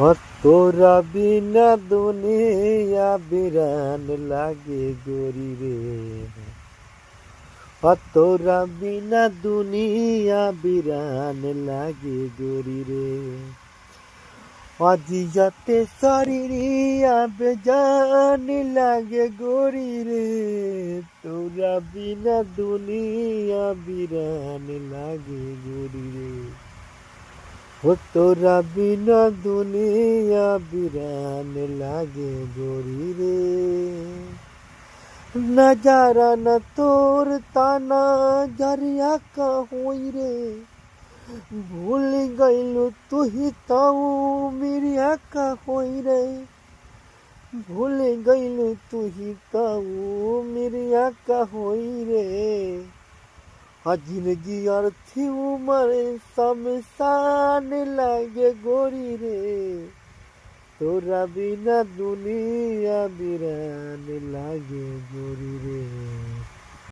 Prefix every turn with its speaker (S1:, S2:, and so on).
S1: ও তোরা বিনা দুনিয়া বিরান লাগে গরি রে। ও তোরা বিনা দুনিয়া বিরান লাগে গরি রে। অজিয়াতে শরীরিয়া বেজান লাগে গরি রে। তোরা বিনা দুনিয়া বিরান লাগে গরি রে। ও তোরা বিনা দুনিয়া বিরান লাগে গরি রে। नजारा न तोर ताना जरिया का होई रे। भूल गइलू तू ही ताऊ मिरिया का होई रे। भूल गइलू तू ही ताऊ मिरिया का होई रे। जिंदगी अर्थी उमर शमशान लागे गोरी रे। तोरा बिना दुनिया बिरान लागे गोरी रे।